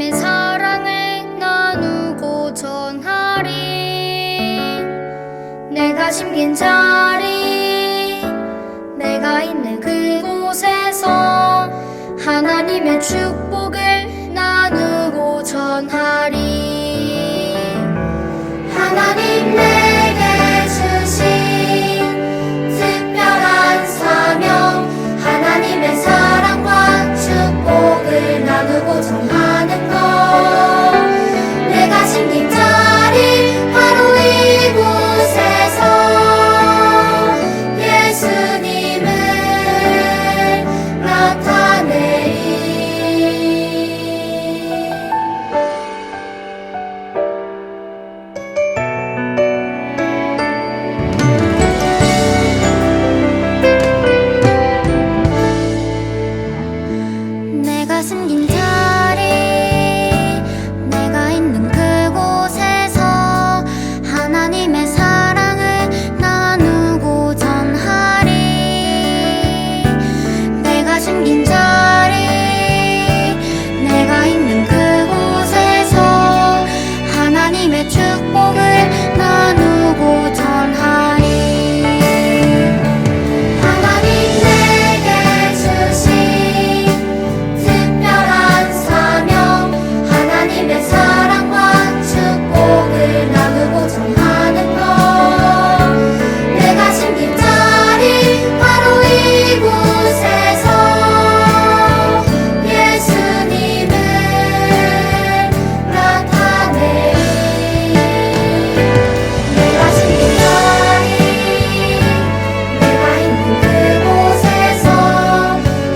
하나님의 사랑을 나누고 전하리. 내가 심긴 자리, 내가 있는 그곳에서 하나님의 축복을 나누고 전하리. 하나님 내게 주신 특별한 사명, 하나님의 사랑과 축복을 나누고 전하는 것. 내가 심긴 자리 바로 이곳에서 예수님을 나타내리. 내가 숨긴 자리, 내가 있는 그곳에서 하나님의 사랑을 나누고 전하리. 내가 숨긴 자리, 내가 있는 그곳에서 하나님의 축복을 나누고 전하리. 하나님 내게 주신 특별한 사명, 하나님의 사랑과 축복을 나누고 전하는 것. 내가 심긴 자리 바로 이곳에서 예수님을 나타내리. 내가 심긴 자리, 내가 있는 그곳에서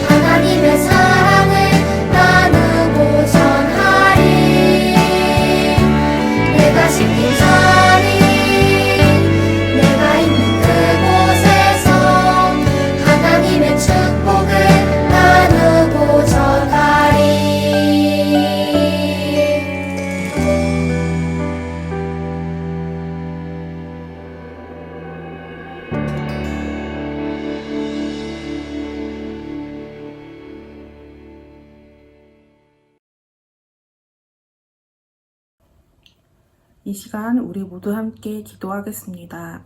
하나님의 사랑을 나누고 전하리. 내가 심긴 자리, 내가 있는 그곳에서 하나님의 축복을 나누고 전하리. 이 시간 우리 모두 함께 기도하겠습니다.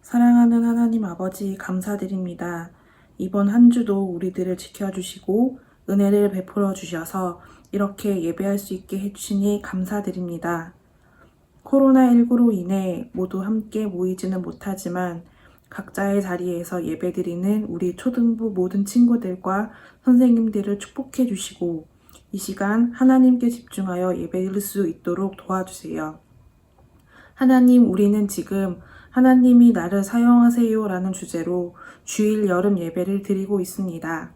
사랑하는 하나님 아버지 감사드립니다. 이번 한 주도 우리들을 지켜주시고 은혜를 베풀어 주셔서 이렇게 예배할 수 있게 해주시니 감사드립니다. 코로나19로 인해 모두 함께 모이지는 못하지만 각자의 자리에서 예배드리는 우리 초등부 모든 친구들과 선생님들을 축복해 주시고 이 시간 하나님께 집중하여 예배드릴 수 있도록 도와주세요. 하나님, 우리는 지금 하나님이 나를 사용하세요 라는 주제로 주일 여름 예배를 드리고 있습니다.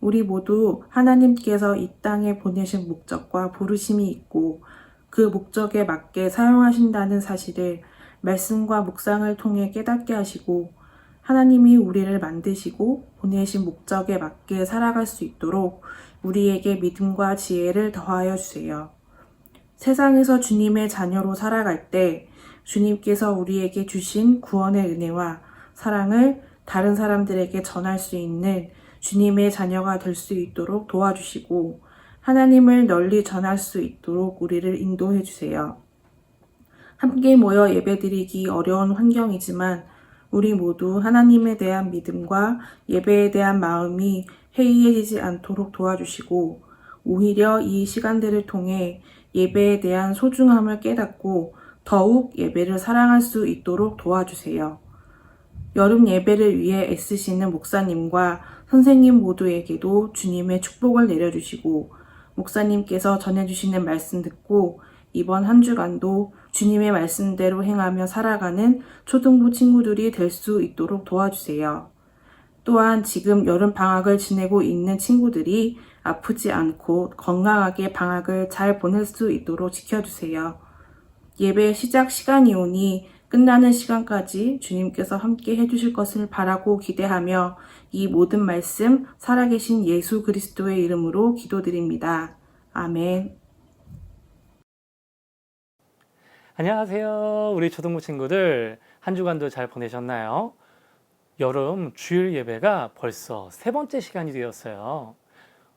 우리 모두 하나님께서 이 땅에 보내신 목적과 부르심이 있고 그 목적에 맞게 사용하신다는 사실을 말씀과 묵상을 통해 깨닫게 하시고 하나님이 우리를 만드시고 보내신 목적에 맞게 살아갈 수 있도록 우리에게 믿음과 지혜를 더하여 주세요. 세상에서 주님의 자녀로 살아갈 때 주님께서 우리에게 주신 구원의 은혜와 사랑을 다른 사람들에게 전할 수 있는 주님의 자녀가 될 수 있도록 도와주시고 하나님을 널리 전할 수 있도록 우리를 인도해 주세요. 함께 모여 예배드리기 어려운 환경이지만 우리 모두 하나님에 대한 믿음과 예배에 대한 마음이 해이해지지 않도록 도와주시고 오히려 이 시간들을 통해 예배에 대한 소중함을 깨닫고 더욱 예배를 사랑할 수 있도록 도와주세요. 여름 예배를 위해 애쓰시는 목사님과 선생님 모두에게도 주님의 축복을 내려주시고 목사님께서 전해주시는 말씀 듣고 이번 한 주간도 주님의 말씀대로 행하며 살아가는 초등부 친구들이 될 수 있도록 도와주세요. 또한 지금 여름 방학을 지내고 있는 친구들이 아프지 않고 건강하게 방학을 잘 보낼 수 있도록 지켜주세요. 예배 시작 시간이 오니 끝나는 시간까지 주님께서 함께 해주실 것을 바라고 기대하며 이 모든 말씀 살아계신 예수 그리스도의 이름으로 기도드립니다. 아멘. 안녕하세요. 우리 초등부 친구들 한 주간도 잘 보내셨나요? 여름 주일 예배가 벌써 세 번째 시간이 되었어요.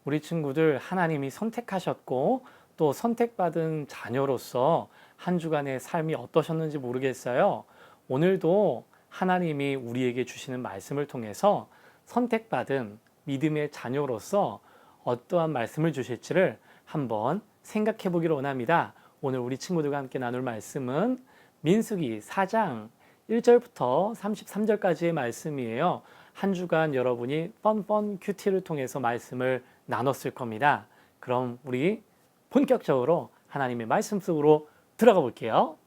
우리 친구들 하나님이 선택하셨고 또 선택받은 자녀로서 한 주간의 삶이 어떠셨는지 모르겠어요. 오늘도 하나님이 우리에게 주시는 말씀을 통해서 선택받은 믿음의 자녀로서 어떠한 말씀을 주실지를 한번 생각해 보기를 원합니다. 오늘 우리 친구들과 함께 나눌 말씀은 민수기 4장 1절부터 33절까지의 말씀이에요. 한 주간 여러분이 펀펀 큐티를 통해서 말씀을 나눴을 겁니다. 그럼 우리 본격적으로 하나님의 말씀 속으로 들어가 볼게요.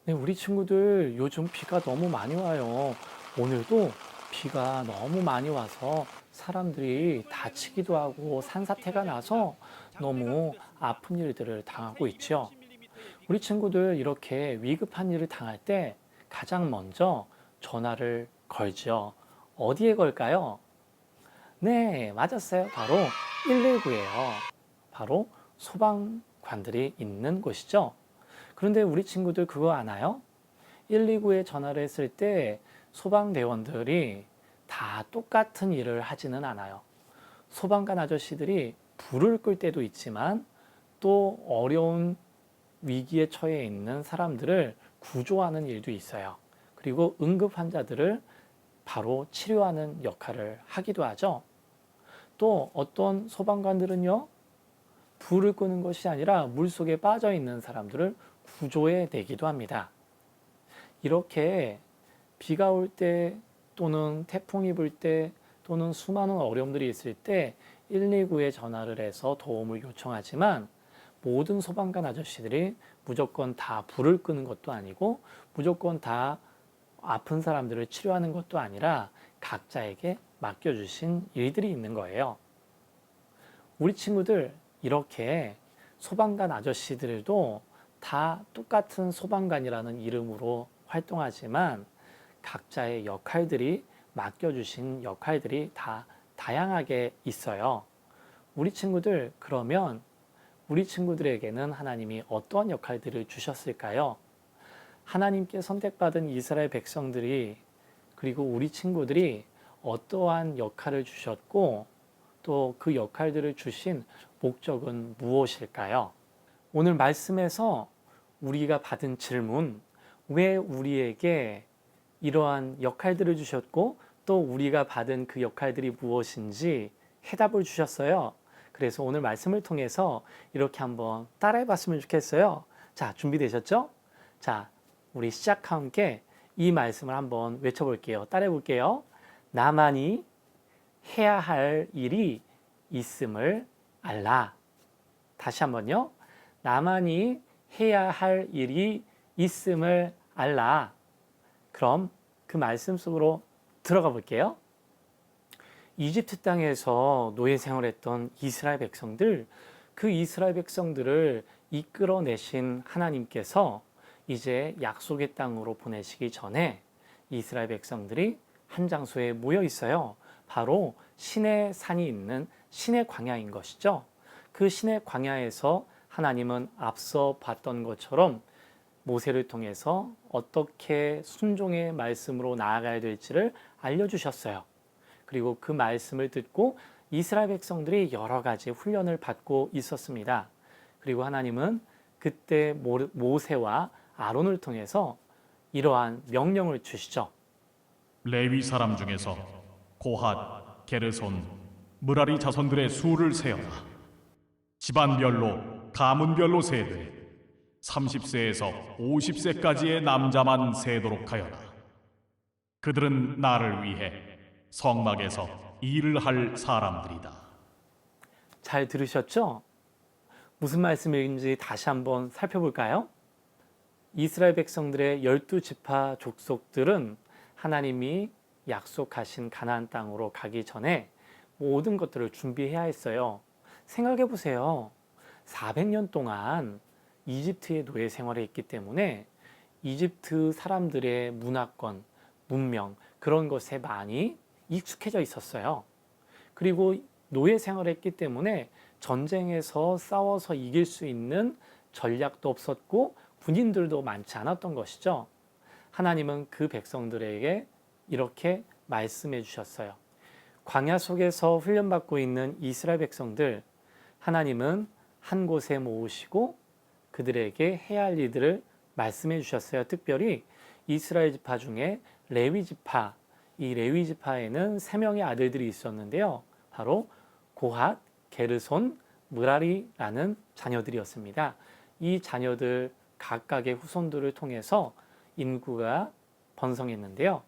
네, 우리 친구들 요즘 비가 너무 많이 와요. 오늘도 비가 너무 많이 와서 사람들이 다치기도 하고 산사태가 나서 너무 아픈 일들을 당하고 있죠. 우리 친구들 이렇게 위급한 일을 당할 때 가장 먼저 전화를 걸죠. 어디에 걸까요? 네, 맞았어요. 바로 119예요. 바로 소방관들이 있는 곳이죠. 그런데 우리 친구들 그거 아나요? 119에 전화를 했을 때 소방대원들이 다 똑같은 일을 하지는 않아요. 소방관 아저씨들이 불을 끌 때도 있지만 또 어려운 위기에 처해 있는 사람들을 구조하는 일도 있어요. 그리고 응급 환자들을 바로 치료하는 역할을 하기도 하죠. 또 어떤 소방관들은요, 불을 끄는 것이 아니라 물속에 빠져 있는 사람들을 구조해 내기도 합니다. 이렇게 비가 올 때 또는 태풍이 불 때 또는 수많은 어려움들이 있을 때 119에 전화를 해서 도움을 요청하지만 모든 소방관 아저씨들이 무조건 다 불을 끄는 것도 아니고 무조건 다 아픈 사람들을 치료하는 것도 아니라 각자에게 맡겨주신 일들이 있는 거예요. 우리 친구들 이렇게 소방관 아저씨들도 다 똑같은 소방관이라는 이름으로 활동하지만 각자의 역할들이 맡겨주신 역할들이 다 다양하게 있어요. 우리 친구들 그러면 우리 친구들에게는 하나님이 어떠한 역할들을 주셨을까요? 하나님께 선택받은 이스라엘 백성들이 그리고 우리 친구들이 어떠한 역할을 주셨고 또 그 역할들을 주신 목적은 무엇일까요? 오늘 말씀에서 우리가 받은 질문, 왜 우리에게 이러한 역할들을 주셨고 또 우리가 받은 그 역할들이 무엇인지 해답을 주셨어요. 그래서 오늘 말씀을 통해서 이렇게 한번 따라해 봤으면 좋겠어요. 자, 준비되셨죠? 자, 우리 시작과 함께 이 말씀을 한번 외쳐볼게요. 따라해 볼게요. 나만이 해야 할 일이 있음을 알라. 다시 한번요. 나만이 해야 할 일이 있음을 알라. 그럼 그 말씀 속으로 들어가 볼게요. 이집트 땅에서 노예 생활했던 이스라엘 백성들, 그 이스라엘 백성들을 이끌어내신 하나님께서 이제 약속의 땅으로 보내시기 전에 이스라엘 백성들이 한 장소에 모여 있어요. 바로 신의 산이 있는 신의 광야인 것이죠. 그 신의 광야에서 하나님은 앞서 봤던 것처럼 모세를 통해서 어떻게 순종의 말씀으로 나아가야 될지를 알려주셨어요. 그리고 그 말씀을 듣고 이스라엘 백성들이 여러 가지 훈련을 받고 있었습니다. 그리고 하나님은 그때 모세와 아론을 통해서 이러한 명령을 주시죠. 레위 사람 중에서 고핫, 게르손, 므라리 자손들의 수를 세어라. 집안별로 가문별로 세되 30세에서 50세까지의 남자만 세도록 하여라. 그들은 나를 위해 성막에서 일을 할 사람들이다. 잘 들으셨죠? 무슨 말씀인지 다시 한번 살펴볼까요? 이스라엘 백성들의 12지파 족속들은 하나님이 약속하신 가나안 땅으로 가기 전에 모든 것들을 준비해야 했어요. 생각해 보세요. 400년 동안 이집트의 노예 생활을 했기 때문에 이집트 사람들의 문화권, 문명 그런 것에 많이 익숙해져 있었어요. 그리고 노예 생활을 했기 때문에 전쟁에서 싸워서 이길 수 있는 전략도 없었고 군인들도 많지 않았던 것이죠. 하나님은 그 백성들에게 이렇게 말씀해 주셨어요. 광야 속에서 훈련받고 있는 이스라엘 백성들, 하나님은 한 곳에 모으시고 그들에게 해야 할 일들을 말씀해 주셨어요. 특별히 이스라엘 지파 중에 레위 지파, 이 레위 지파에는 3명의 아들들이 있었는데요. 바로 고핫, 게르손, 무라리라는 자녀들이었습니다. 이 자녀들 각각의 후손들을 통해서 인구가 번성했는데요.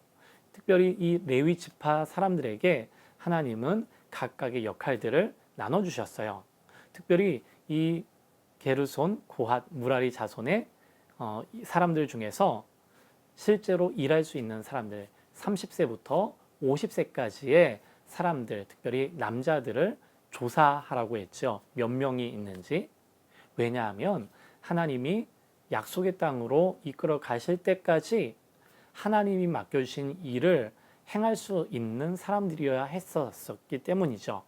특별히 이 레위 지파 사람들에게 하나님은 각각의 역할들을 나눠주셨어요. 특별히 이 게르손, 고핫, 무라리 자손의 사람들 중에서 실제로 일할 수 있는 사람들, 30세부터 50세까지의 사람들, 특별히 남자들을 조사하라고 했죠. 몇 명이 있는지. 왜냐하면 하나님이 약속의 땅으로 이끌어 가실 때까지 하나님이 맡겨주신 일을 행할 수 있는 사람들이어야 했었기 때문이죠.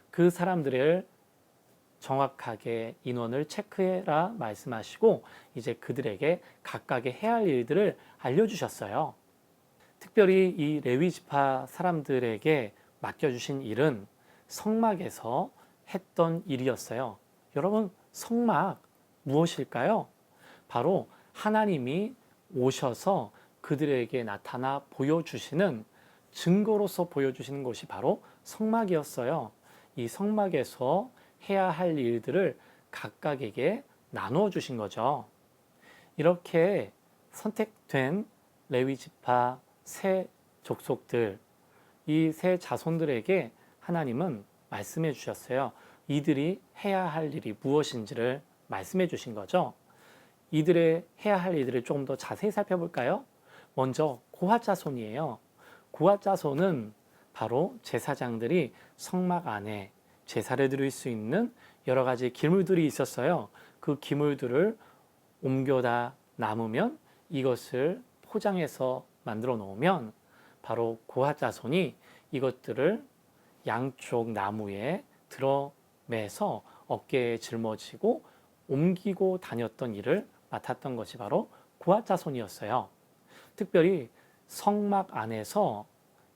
그 사람들을 정확하게 인원을 체크해라 말씀하시고 이제 그들에게 각각의 해야 할 일들을 알려주셨어요. 특별히 이 레위 지파 사람들에게 맡겨주신 일은 성막에서 했던 일이었어요. 여러분, 성막 무엇일까요? 바로 하나님이 오셔서 그들에게 나타나 보여주시는 증거로서 보여주시는 것이 바로 성막이었어요. 이 성막에서 해야 할 일들을 각각에게 나누어 주신 거죠. 이렇게 선택된 레위 지파 세 족속들, 이 세 자손들에게 하나님은 말씀해 주셨어요. 이들이 해야 할 일이 무엇인지를 말씀해 주신 거죠. 이들의 해야 할 일들을 조금 더 자세히 살펴볼까요? 먼저 고핫 자손이에요. 고핫 자손은 바로 제사장들이 성막 안에 제사를 드릴 수 있는 여러 가지 기물들이 있었어요. 그 기물들을 옮겨다 남으면 이것을 포장해서 만들어 놓으면 바로 고핫 자손이 이것들을 양쪽 나무에 들어매서 어깨에 짊어지고 옮기고 다녔던 일을 맡았던 것이 바로 고핫 자손이었어요. 특별히 성막 안에서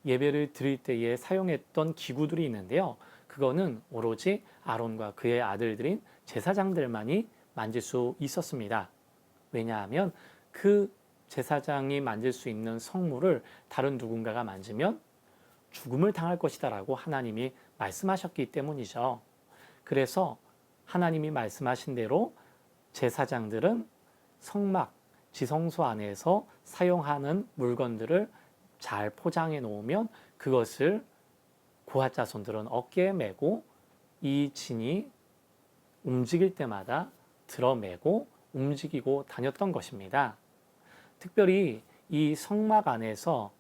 예배를 드릴 때에 사용했던 기구들이 있는데요. 그거는 오로지 아론과 그의 아들들인 제사장들만이 만질 수 있었습니다. 왜냐하면 그 제사장이 만질 수 있는 성물을 다른 누군가가 만지면 죽음을 당할 것이다 라고 하나님이 말씀하셨기 때문이죠. 그래서 하나님이 말씀하신 대로 제사장들은 성막, 지성소 안에서 사용하는 물건들을 잘 포장해 놓으면 그것을 고핫 자손들은 어깨에 메고 이 진이 움직일 때마다 들어매고 움직이고 다녔던 것입니다. 특별히 이 성막 안에서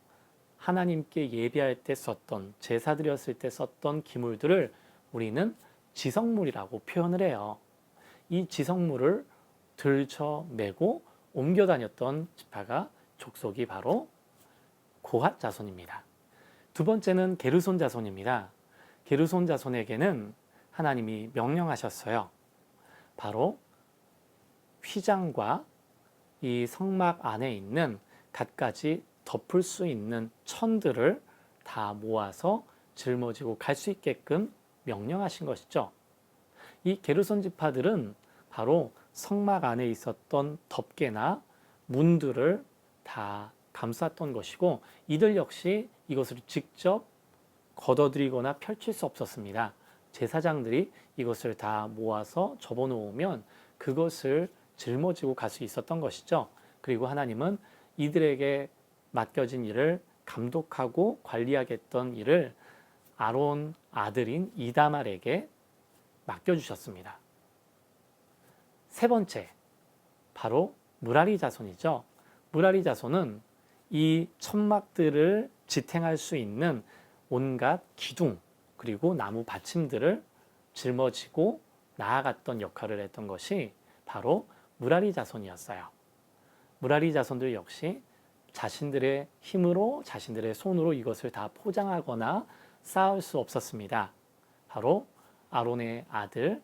하나님께 예배할 때 썼던, 제사 드렸을 때 썼던 기물들을 우리는 지성물이라고 표현을 해요. 이 지성물을 들쳐매고 옮겨 다녔던 지파가 족속이 바로 고핫 자손입니다. 두 번째는 게르손 자손입니다. 게르손 자손에게는 하나님이 명령하셨어요. 바로 휘장과 이 성막 안에 있는 갖가지 덮을 수 있는 천들을 다 모아서 짊어지고 갈 수 있게끔 명령하신 것이죠. 이 게르손 지파들은 바로 성막 안에 있었던 덮개나 문들을 다 감쌌던 것이고 이들 역시 이것을 직접 걷어들이거나 펼칠 수 없었습니다. 제사장들이 이것을 다 모아서 접어놓으면 그것을 짊어지고 갈 수 있었던 것이죠. 그리고 하나님은 이들에게 맡겨진 일을 감독하고 관리하겠던 일을 아론 아들인 이다말에게 맡겨주셨습니다. 세 번째, 바로 무라리 자손이죠. 무라리 자손은 이 천막들을 지탱할 수 있는 온갖 기둥 그리고 나무 받침들을 짊어지고 나아갔던 역할을 했던 것이 바로 무라리 자손이었어요. 무라리 자손들 역시 자신들의 힘으로 자신들의 손으로 이것을 다 포장하거나 쌓을 수 없었습니다. 바로 아론의 아들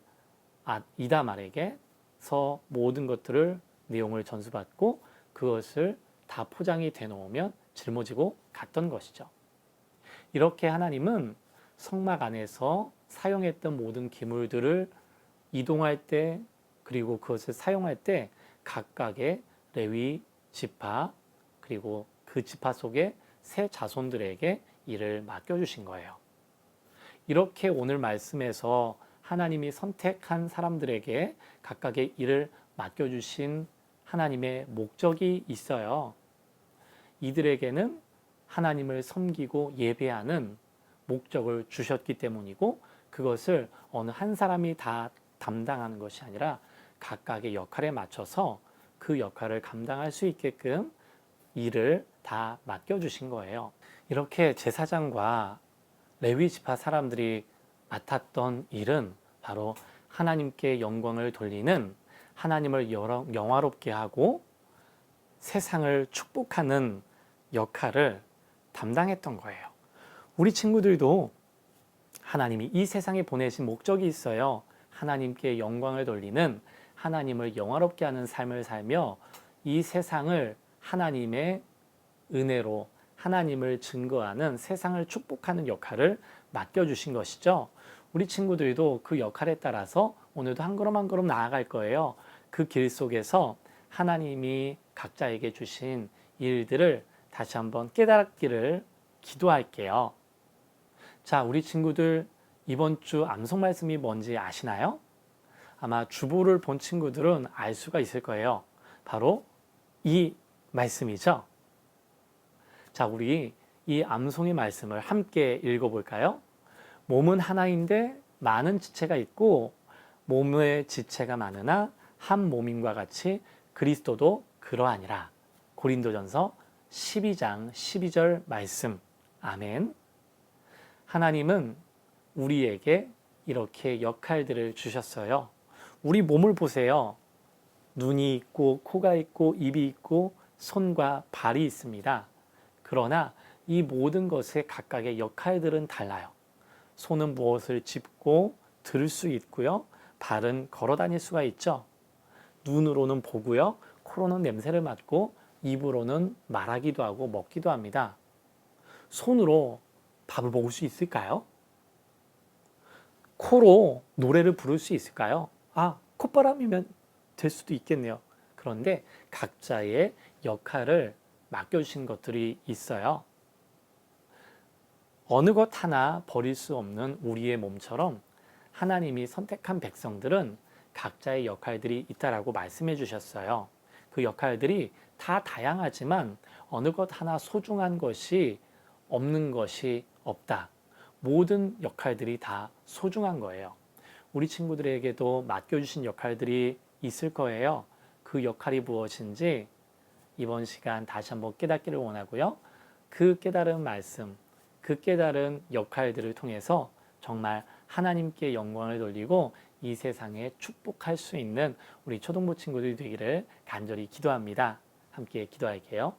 이다말에게서 모든 것들을 내용을 전수받고 그것을 다 포장이 돼 놓으면 짊어지고 갔던 것이죠. 이렇게 하나님은 성막 안에서 사용했던 모든 기물들을 이동할 때 그리고 그것을 사용할 때 각각의 레위 지파 그리고 그 지파 속의 세 자손들에게 일을 맡겨주신 거예요. 이렇게 오늘 말씀에서 하나님이 선택한 사람들에게 각각의 일을 맡겨주신 하나님의 목적이 있어요. 이들에게는 하나님을 섬기고 예배하는 목적을 주셨기 때문이고 그것을 어느 한 사람이 다 담당하는 것이 아니라 각각의 역할에 맞춰서 그 역할을 감당할 수 있게끔 일을 다 맡겨주신 거예요. 이렇게 제사장과 레위 지파 사람들이 맡았던 일은 바로 하나님께 영광을 돌리는 하나님을 영화롭게 하고 세상을 축복하는 역할을 담당했던 거예요. 우리 친구들도 하나님이 이 세상에 보내신 목적이 있어요. 하나님께 영광을 돌리는 하나님을 영화롭게 하는 삶을 살며 이 세상을 하나님의 은혜로 하나님을 증거하는 세상을 축복하는 역할을 맡겨주신 것이죠. 우리 친구들도 그 역할에 따라서 오늘도 한 걸음 한 걸음 나아갈 거예요. 그 길 속에서 하나님이 각자에게 주신 일들을 다시 한번 깨닫기를 기도할게요. 자, 우리 친구들 이번 주 암송 말씀이 뭔지 아시나요? 아마 주보를 본 친구들은 알 수가 있을 거예요. 바로 이 말씀이죠. 자, 우리 이 암송의 말씀을 함께 읽어볼까요? 몸은 하나인데 많은 지체가 있고 몸의 지체가 많으나 한 몸임과 같이 그리스도도 그러하니라. 고린도전서 12장 12절 말씀. 아멘. 하나님은 우리에게 이렇게 역할들을 주셨어요. 우리 몸을 보세요. 눈이 있고 코가 있고 입이 있고 손과 발이 있습니다. 그러나 이 모든 것의 각각의 역할들은 달라요. 손은 무엇을 짚고 들 수 있고요. 발은 걸어 다닐 수가 있죠. 눈으로는 보고요. 코로는 냄새를 맡고 입으로는 말하기도 하고 먹기도 합니다. 손으로 밥을 먹을 수 있을까요? 코로 노래를 부를 수 있을까요? 아, 콧바람이면 될 수도 있겠네요. 그런데 각자의 역할을 맡겨주신 것들이 있어요. 어느 것 하나 버릴 수 없는 우리의 몸처럼 하나님이 선택한 백성들은 각자의 역할들이 있다라고 말씀해 주셨어요. 그 역할들이 다 다양하지만 어느 것 하나 소중한 것이 없는 것이 없다. 모든 역할들이 다 소중한 거예요. 우리 친구들에게도 맡겨주신 역할들이 있을 거예요. 그 역할이 무엇인지 이번 시간 다시 한번 깨닫기를 원하고요. 그 깨달은 말씀, 그 깨달은 역할들을 통해서 정말 하나님께 영광을 돌리고 이 세상에 축복할 수 있는 우리 초등부 친구들이 되기를 간절히 기도합니다. 함께 기도할게요.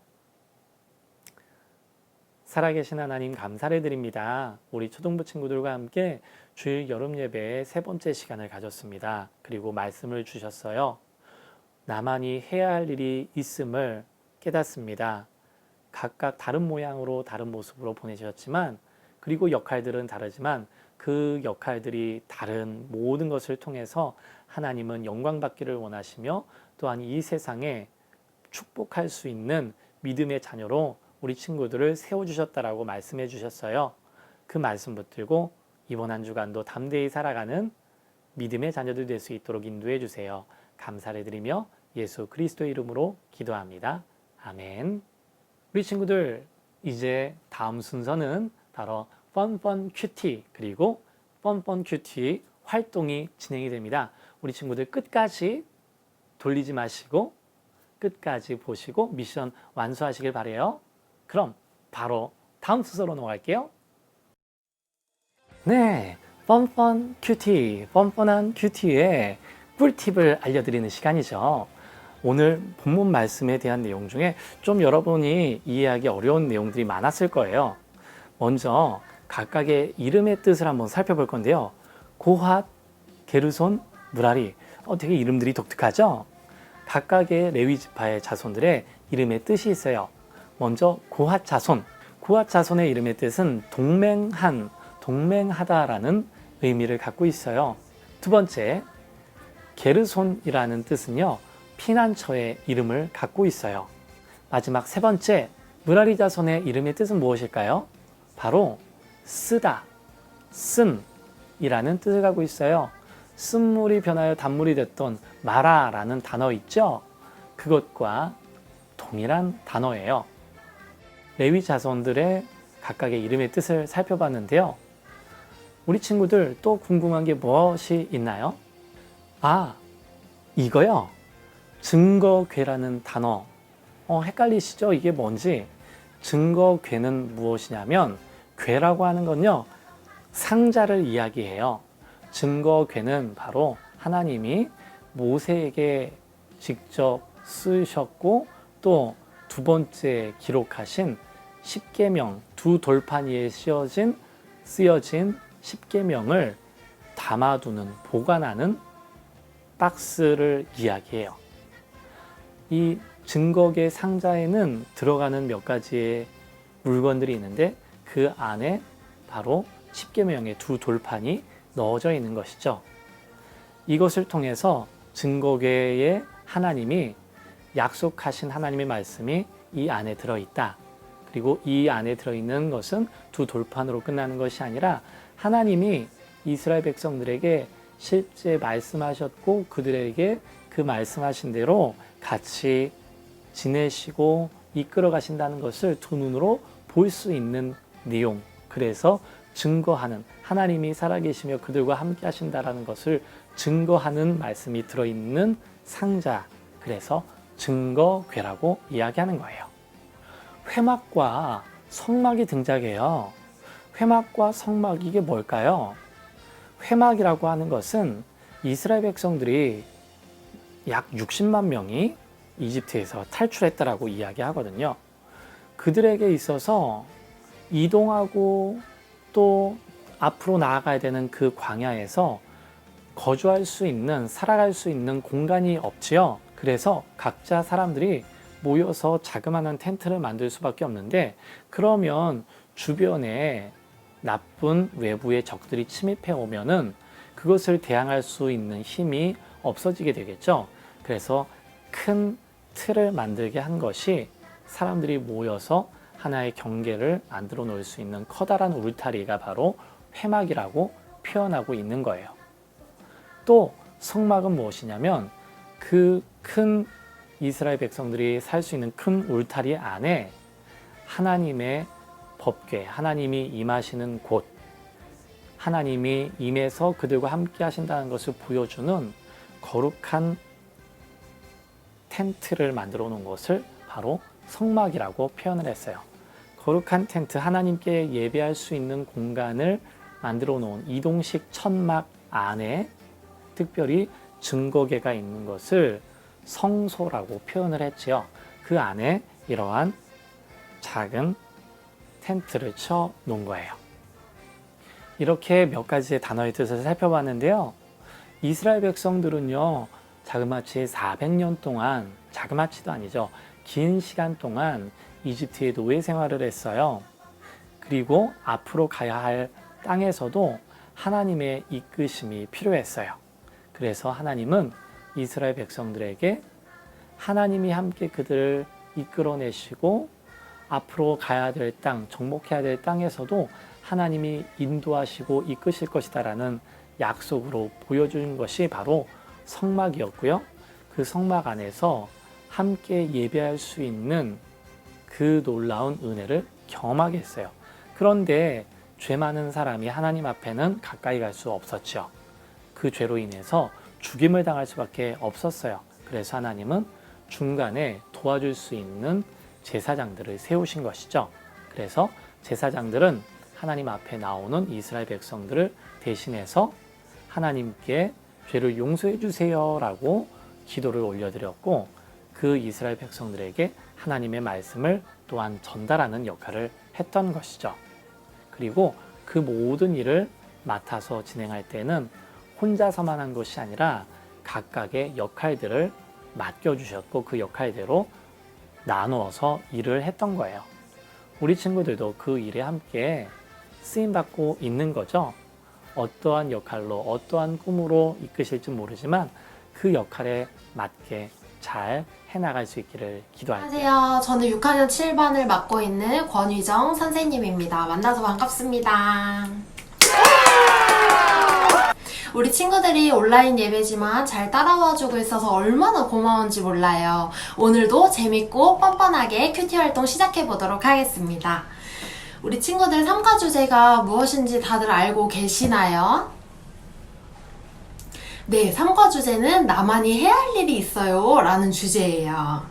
살아계신 하나님 감사를 드립니다. 우리 초등부 친구들과 함께 주일 여름 예배의 세 번째 시간을 가졌습니다. 그리고 말씀을 주셨어요. 나만이 해야 할 일이 있음을 깨닫습니다. 각각 다른 모양으로 다른 모습으로 보내주셨지만 그리고 역할들은 다르지만 그 역할들이 다른 모든 것을 통해서 하나님은 영광 받기를 원하시며 또한 이 세상에 축복할 수 있는 믿음의 자녀로 우리 친구들을 세워주셨다라고 말씀해 주셨어요. 그 말씀 붙들고 이번 한 주간도 담대히 살아가는 믿음의 자녀들 될 수 있도록 인도해 주세요. 감사를 드리며 예수 그리스도의 이름으로 기도합니다. 아멘. 우리 친구들 이제 다음 순서는 바로 펀펀 큐티 그리고 펀펀 큐티 활동이 진행이 됩니다. 우리 친구들 끝까지 돌리지 마시고 끝까지 보시고 미션 완수하시길 바래요. 그럼 바로 다음 순서로 넘어갈게요. 네, 펀펀 큐티, 펀펀한 큐티의 꿀팁을 알려드리는 시간이죠. 오늘 본문 말씀에 대한 내용 중에 좀 여러분이 이해하기 어려운 내용들이 많았을 거예요. 먼저 각각의 이름의 뜻을 한번 살펴볼 건데요. 고핫, 게르손, 무라리. 되게 이름들이 독특하죠? 각각의 레위 지파의 자손들의 이름의 뜻이 있어요. 먼저 고핫 자손. 고핫 자손의 이름의 뜻은 동맹한, 동맹하다라는 의미를 갖고 있어요. 두 번째, 게르손이라는 뜻은요, 피난처의 이름을 갖고 있어요. 마지막 세 번째, 무라리 자손의 이름의 뜻은 무엇일까요? 바로 쓰다, 쓴이라는 뜻을 갖고 있어요. 쓴물이 변하여 단물이 됐던 마라라는 단어 있죠? 그것과 동일한 단어예요. 레위 자손들의 각각의 이름의 뜻을 살펴봤는데요. 우리 친구들 또 궁금한 게 무엇이 있나요? 아, 이거요. 증거궤라는 단어. 헷갈리시죠? 이게 뭔지? 증거궤는 무엇이냐면, 궤라고 하는 건요, 상자를 이야기해요. 증거궤는 바로 하나님이 모세에게 직접 쓰셨고, 또 두 번째 기록하신 십계명, 두 돌판 위에 쓰여진 십계명을 담아두는, 보관하는 박스를 이야기해요. 이 증거궤 상자에는 들어가는 몇 가지의 물건들이 있는데 그 안에 바로 십계명의 두 돌판이 넣어져 있는 것이죠. 이것을 통해서 증거궤에 하나님이 약속하신 하나님의 말씀이 이 안에 들어있다. 그리고 이 안에 들어있는 것은 두 돌판으로 끝나는 것이 아니라 하나님이 이스라엘 백성들에게 실제 말씀하셨고 그들에게 그 말씀하신 대로 같이 지내시고 이끌어 가신다는 것을 두 눈으로 볼 수 있는 내용. 그래서 증거하는, 하나님이 살아계시며 그들과 함께 하신다라는 것을 증거하는 말씀이 들어있는 상자. 그래서 증거궤라고 이야기하는 거예요. 회막과 성막이 등장해요. 회막과 성막, 이게 뭘까요? 회막이라고 하는 것은 이스라엘 백성들이 약 60만 명이 이집트에서 탈출했다라고 이야기하거든요. 그들에게 있어서 이동하고 또 앞으로 나아가야 되는 그 광야에서 거주할 수 있는, 살아갈 수 있는 공간이 없지요. 그래서 각자 사람들이 모여서 자그마한 텐트를 만들 수밖에 없는데, 그러면 주변에 나쁜 외부의 적들이 침입해 오면은 그것을 대항할 수 있는 힘이 없어지게 되겠죠. 그래서 큰 틀을 만들게 한 것이 사람들이 모여서 하나의 경계를 만들어 놓을 수 있는 커다란 울타리가 바로 회막이라고 표현하고 있는 거예요. 또 성막은 무엇이냐면, 그 큰 이스라엘 백성들이 살 수 있는 큰 울타리 안에 하나님의 법궤, 하나님이 임하시는 곳, 하나님이 임해서 그들과 함께 하신다는 것을 보여주는 거룩한 텐트를 만들어 놓은 것을 바로 성막이라고 표현을 했어요. 거룩한 텐트, 하나님께 예배할 수 있는 공간을 만들어 놓은 이동식 천막 안에 특별히 증거궤가 있는 것을 성소라고 표현을 했지요. 그 안에 이러한 작은 텐트를 쳐 놓은 거예요. 이렇게 몇 가지의 단어의 뜻을 살펴봤는데요. 이스라엘 백성들은요, 자그마치 400년 동안, 자그마치도 아니죠, 긴 시간 동안 이집트의 노예 생활을 했어요. 그리고 앞으로 가야 할 땅에서도 하나님의 이끄심이 필요했어요. 그래서 하나님은 이스라엘 백성들에게 하나님이 함께 그들을 이끌어내시고 앞으로 가야 될 땅, 정복해야 될 땅에서도 하나님이 인도하시고 이끄실 것이다라는 약속으로 보여준 것이 바로 성막이었고요. 그 성막 안에서 함께 예배할 수 있는 그 놀라운 은혜를 경험하게 했어요. 그런데 죄 많은 사람이 하나님 앞에는 가까이 갈 수 없었죠. 그 죄로 인해서 죽임을 당할 수밖에 없었어요. 그래서 하나님은 중간에 도와줄 수 있는 제사장들을 세우신 것이죠. 그래서 제사장들은 하나님 앞에 나오는 이스라엘 백성들을 대신해서 하나님께 죄를 용서해 주세요 라고 기도를 올려드렸고, 그 이스라엘 백성들에게 하나님의 말씀을 또한 전달하는 역할을 했던 것이죠. 그리고 그 모든 일을 맡아서 진행할 때는 혼자서만 한 것이 아니라 각각의 역할들을 맡겨주셨고 그 역할대로 나누어서 일을 했던 거예요. 우리 친구들도 그 일에 함께 쓰임받고 있는 거죠. 어떠한 역할로, 어떠한 꿈으로 이끄실지 모르지만 그 역할에 맞게 잘 해나갈 수 있기를 기도할게요. 안녕하세요. 저는 6학년 7반을 맡고 있는 권휘정 선생님입니다. 만나서 반갑습니다. 우리 친구들이 온라인 예배지만 잘 따라와주고 있어서 얼마나 고마운지 몰라요. 오늘도 재밌고 뻔뻔하게 큐티 활동 시작해보도록 하겠습니다. 우리 친구들 삼가 주제가 무엇인지 다들 알고 계시나요? 네, 삼가 주제는 나만이 해야 할 일이 있어요 라는 주제예요.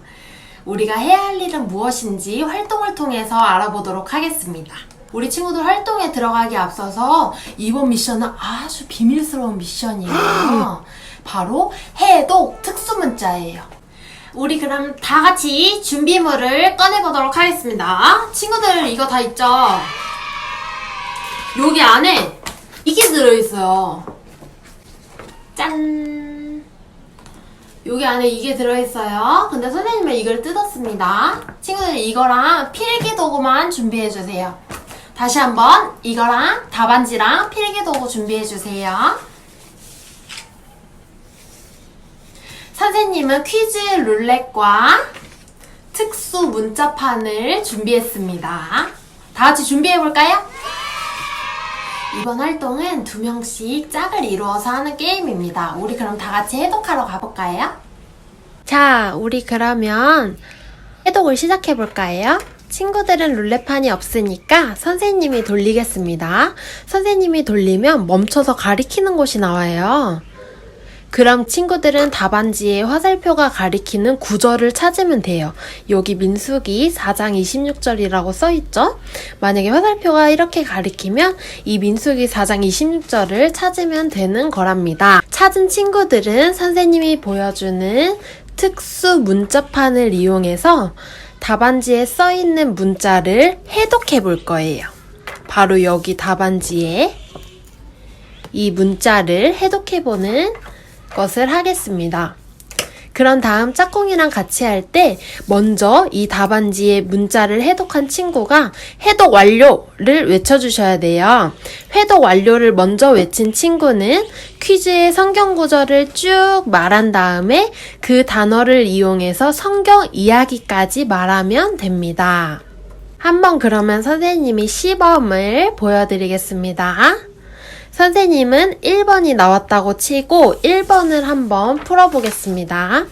우리가 해야 할 일은 무엇인지 활동을 통해서 알아보도록 하겠습니다. 우리 친구들 활동에 들어가기 앞서서 이번 미션은 아주 비밀스러운 미션이에요. 바로 해독 특수문자예요. 우리 그럼 다 같이 준비물을 꺼내보도록 하겠습니다. 친구들 이거 다 있죠? 여기 안에 이게 들어있어요. 짠! 여기 안에 이게 들어있어요. 근데 선생님은 이걸 뜯었습니다. 친구들 이거랑 필기도구만 준비해주세요. 다시 한번 이거랑 답안지랑 필기도구 준비해주세요. 선생님은 퀴즈 룰렛과 특수 문자판을 준비했습니다. 다 같이 준비해볼까요? 이번 활동은 2명씩 짝을 이루어서 하는 게임입니다. 우리 그럼 다 같이 해독하러 가볼까요? 자, 우리 그러면 해독을 시작해볼까요? 친구들은 룰렛판이 없으니까 선생님이 돌리겠습니다. 선생님이 돌리면 멈춰서 가리키는 곳이 나와요. 그럼 친구들은 답안지에 화살표가 가리키는 구절을 찾으면 돼요. 여기 민수기 4장 26절이라고 써있죠? 만약에 화살표가 이렇게 가리키면 이 민수기 4장 26절을 찾으면 되는 거랍니다. 찾은 친구들은 선생님이 보여주는 특수 문자판을 이용해서 답안지에 써있는 문자를 해독해 볼 거예요. 바로 여기 답안지에 이 문자를 해독해 보는 것을 하겠습니다. 그런 다음 짝꿍이랑 같이 할 때 먼저 이 답안지에 문자를 해독한 친구가 해독 완료를 외쳐주셔야 돼요. 해독 완료를 먼저 외친 친구는 퀴즈의 성경 구절을 쭉 말한 다음에 그 단어를 이용해서 성경 이야기까지 말하면 됩니다. 한번 그러면 선생님이 시범을 보여드리겠습니다. 선생님은 1번이 나왔다고 치고 1번을 한번 풀어보겠습니다.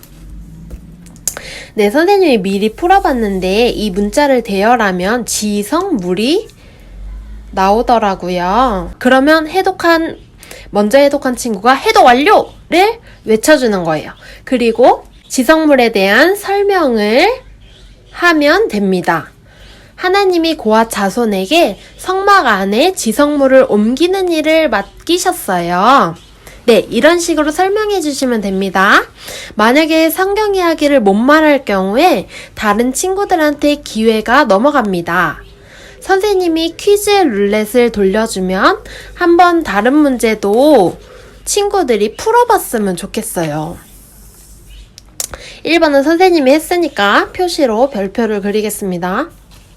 네, 선생님이 미리 풀어봤는데 이 문자를 대열하면 지성물이 나오더라고요. 그러면 먼저 해독한 친구가 해독 완료를 외쳐주는 거예요. 그리고 지성물에 대한 설명을 하면 됩니다. 하나님이 고아 자손에게 성막 안에 지성물을 옮기는 일을 맡기셨어요. 네, 이런 식으로 설명해 주시면 됩니다. 만약에 성경 이야기를 못 말할 경우에 다른 친구들한테 기회가 넘어갑니다. 선생님이 퀴즈 룰렛을 돌려주면 한번 다른 문제도 친구들이 풀어봤으면 좋겠어요. 1번은 선생님이 했으니까 표시로 별표를 그리겠습니다.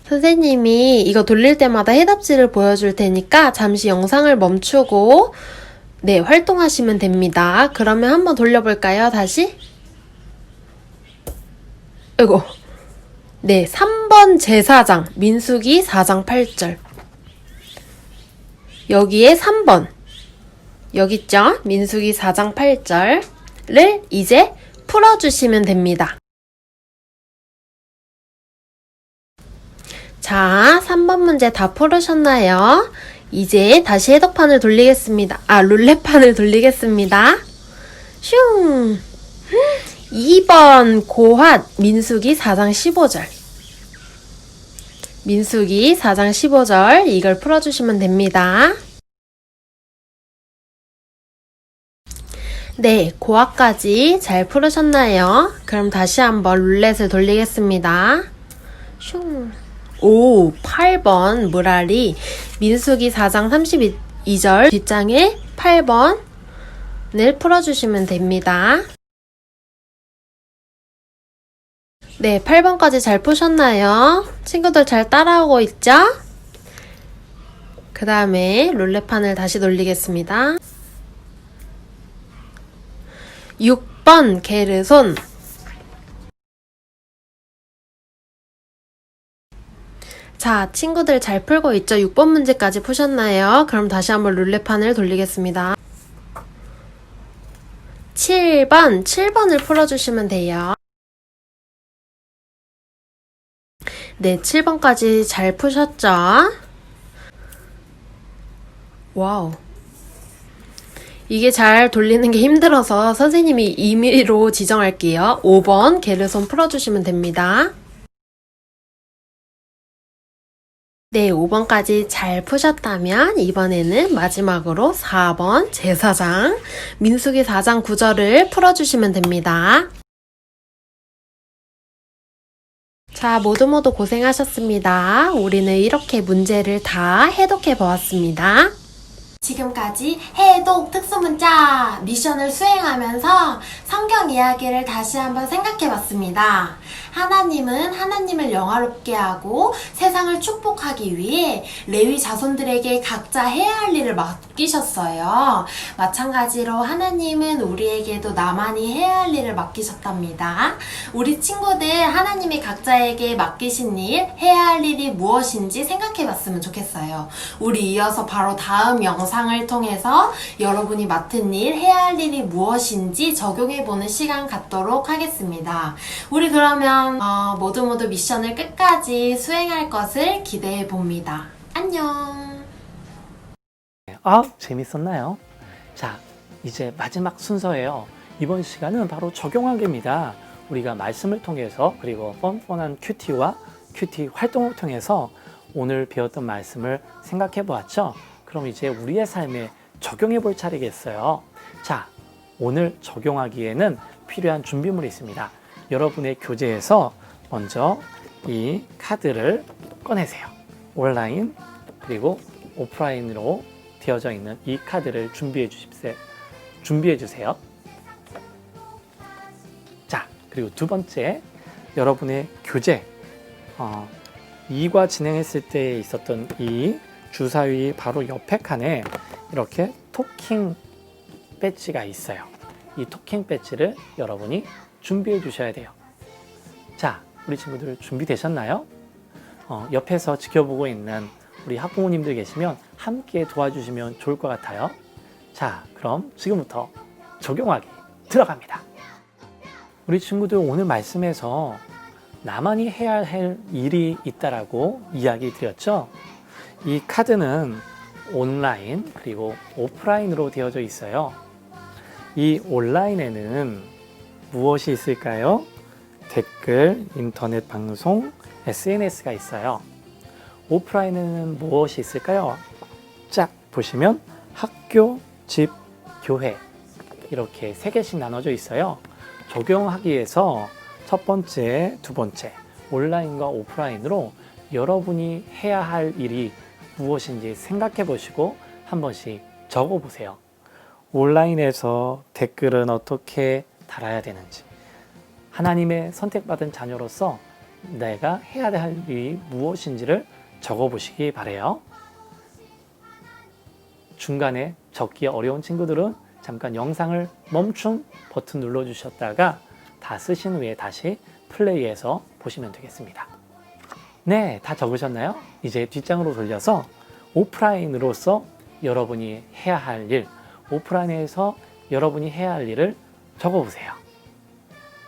선생님이 이거 돌릴 때마다 해답지를 보여줄 테니까 잠시 영상을 멈추고 네, 활동하시면 됩니다. 그러면 한번 돌려볼까요? 다시? 아이고. 네, 3번 제사장 민수기 4장 8절 여기에 3번 여기 있죠? 민수기 4장 8절을 이제 풀어주시면 됩니다. 자, 3번 문제 다 풀으셨나요? 이제 다시 해독판을 돌리겠습니다. 룰렛판을 돌리겠습니다. 슝! 2번 고핫 민수기 4장 15절 민수기 4장 15절 이걸 풀어주시면 됩니다. 네, 고핫까지 잘 풀으셨나요? 그럼 다시 한번 룰렛을 돌리겠습니다. 슝! 오, 8번 무라리 민수기 4장 32절 뒷장에 8번을 풀어주시면 됩니다. 네, 8번까지 잘 푸셨나요? 친구들 잘 따라오고 있죠? 그 다음에 룰렛판을 다시 돌리겠습니다. 6번 게르손. 자, 친구들 잘 풀고 있죠? 6번 문제까지 푸셨나요? 그럼 다시 한번 룰렛판을 돌리겠습니다. 7번을 풀어주시면 돼요. 네, 7번까지 잘 푸셨죠? 와우. 이게 잘 돌리는 게 힘들어서 선생님이 임의로 지정할게요. 5번 게르손 풀어주시면 됩니다. 네, 5번까지 잘 푸셨다면 이번에는 마지막으로 4번 제사장, 민수기 4장 9절을 풀어주시면 됩니다. 자, 모두 고생하셨습니다. 우리는 이렇게 문제를 다 해독해 보았습니다. 지금까지 해독 특수문자 미션을 수행하면서 성경 이야기를 다시 한번 생각해 봤습니다. 하나님은 하나님을 영화롭게 하고 세상을 축복하기 위해 레위 자손들에게 각자 해야 할 일을 맡기셨어요. 마찬가지로 하나님은 우리에게도 나만이 해야 할 일을 맡기셨답니다. 우리 친구들 하나님이 각자에게 맡기신 일, 해야 할 일이 무엇인지 생각해 봤으면 좋겠어요. 우리 이어서 바로 다음 영상을 통해서 여러분이 맡은 일, 해야 할 일이 무엇인지 적용해보는 시간 갖도록 하겠습니다. 우리 그러면 모두 미션을 끝까지 수행할 것을 기대해 봅니다. 안녕. 재밌었나요? 자, 이제 마지막 순서예요. 이번 시간은 바로 적용하기입니다. 우리가 말씀을 통해서 그리고 뻔뻔한 큐티와 큐티 활동을 통해서 오늘 배웠던 말씀을 생각해 보았죠? 그럼 이제 우리의 삶에 적용해 볼 차례겠어요. 자, 오늘 적용하기에는 필요한 준비물이 있습니다. 여러분의 교재에서 먼저 이 카드를 꺼내세요. 온라인 그리고 오프라인으로 되어져 있는 이 카드를 준비해 주세요. 자, 그리고 두 번째, 여러분의 교재 2과 진행했을 때 있었던 이 주사위 바로 옆에 칸에 이렇게 토킹 배지가 있어요. 이 토킹 배지를 여러분이 준비해 주셔야 돼요. 자, 우리 친구들 준비되셨나요? 옆에서 지켜보고 있는 우리 학부모님들 계시면 함께 도와주시면 좋을 것 같아요. 자, 그럼 지금부터 적용하기 들어갑니다. 우리 친구들 오늘 말씀에서 나만이 해야 할 일이 있다라고 이야기 드렸죠? 이 카드는 온라인 그리고 오프라인으로 되어져 있어요. 이 온라인에는 무엇이 있을까요? 댓글, 인터넷 방송, SNS가 있어요. 오프라인에는 무엇이 있을까요? 쫙 보시면 학교, 집, 교회 이렇게 세 개씩 나눠져 있어요. 적용하기 위해서 첫 번째, 두 번째 온라인과 오프라인으로 여러분이 해야 할 일이 무엇인지 생각해 보시고 한 번씩 적어 보세요. 온라인에서 댓글은 어떻게 달아야 되는지, 하나님의 선택받은 자녀로서 내가 해야 할 일이 무엇인지를 적어 보시기 바래요. 중간에 적기 어려운 친구들은 잠깐 영상을 멈춤 버튼 눌러 주셨다가 다 쓰신 후에 다시 플레이해서 보시면 되겠습니다. 네, 다 적으셨나요? 이제 뒷장으로 돌려서 오프라인으로서 여러분이 해야 할 일, 오프라인에서 여러분이 해야 할 일을 적어보세요.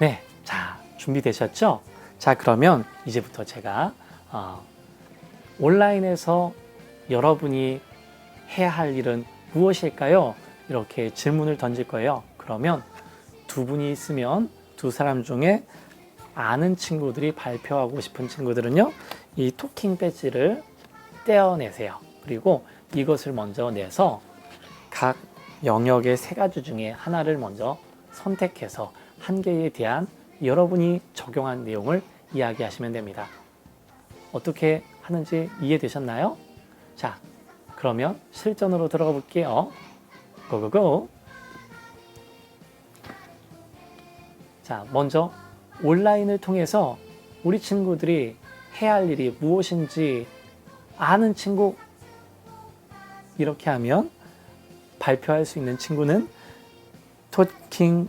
네, 자, 준비되셨죠? 자, 그러면 이제부터 제가 온라인에서 여러분이 해야 할 일은 무엇일까요? 이렇게 질문을 던질 거예요. 그러면 두 분이 있으면 두 사람 중에 아는 친구들이 발표하고 싶은 친구들은요, 이 토킹 배지를 떼어내세요. 그리고 이것을 먼저 내서 각 영역의 세 가지 중에 하나를 먼저 선택해서 한 개에 대한 여러분이 적용한 내용을 이야기하시면 됩니다. 어떻게 하는지 이해되셨나요? 자, 그러면 실전으로 들어가 볼게요. 고고고! 자, 먼저 온라인을 통해서 우리 친구들이 해야 할 일이 무엇인지 아는 친구 이렇게 하면 발표할 수 있는 친구는 토킹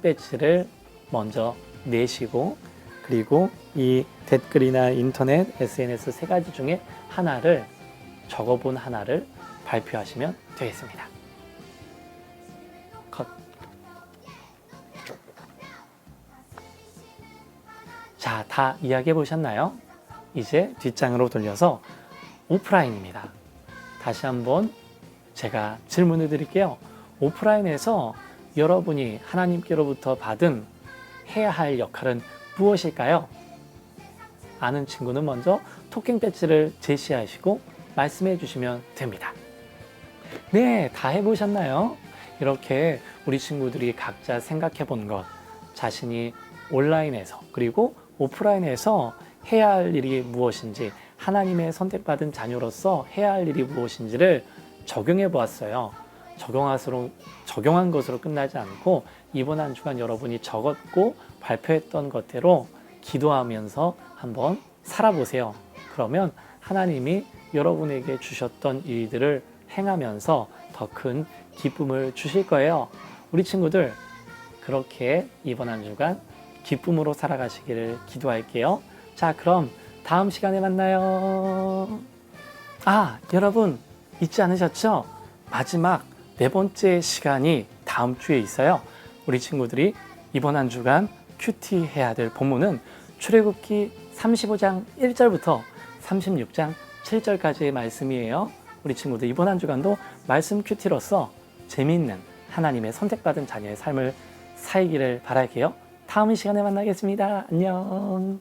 배지를 먼저 내시고, 그리고 이 댓글이나 인터넷, SNS 세 가지 중에 하나를 적어본 하나를 발표하시면 되겠습니다. 컷. 자, 다 이야기해 보셨나요? 이제 뒷장으로 돌려서 오프라인입니다. 다시 한번 제가 질문을 드릴게요. 오프라인에서 여러분이 하나님께로부터 받은 해야 할 역할은 무엇일까요? 아는 친구는 먼저 토킹 배지를 제시하시고 말씀해 주시면 됩니다. 네, 다 해보셨나요? 이렇게 우리 친구들이 각자 생각해 본 것, 자신이 온라인에서 그리고 오프라인에서 해야 할 일이 무엇인지, 하나님의 선택받은 자녀로서 해야 할 일이 무엇인지를 적용해 보았어요. 적용한 것으로 끝나지 않고 이번 한 주간 여러분이 적었고 발표했던 것대로 기도하면서 한번 살아보세요. 그러면 하나님이 여러분에게 주셨던 일들을 행하면서 더 큰 기쁨을 주실 거예요. 우리 친구들, 그렇게 이번 한 주간 기쁨으로 살아가시기를 기도할게요. 자, 그럼 다음 시간에 만나요. 여러분 잊지 않으셨죠? 마지막 4번째 시간이 다음 주에 있어요. 우리 친구들이 이번 한 주간 큐티 해야 될 본문은 출애굽기 35장 1절부터 36장 7절까지의 말씀이에요. 우리 친구들 이번 한 주간도 말씀 큐티로서 재미있는 하나님의 선택받은 자녀의 삶을 살기를 바랄게요. 다음 시간에 만나겠습니다. 안녕.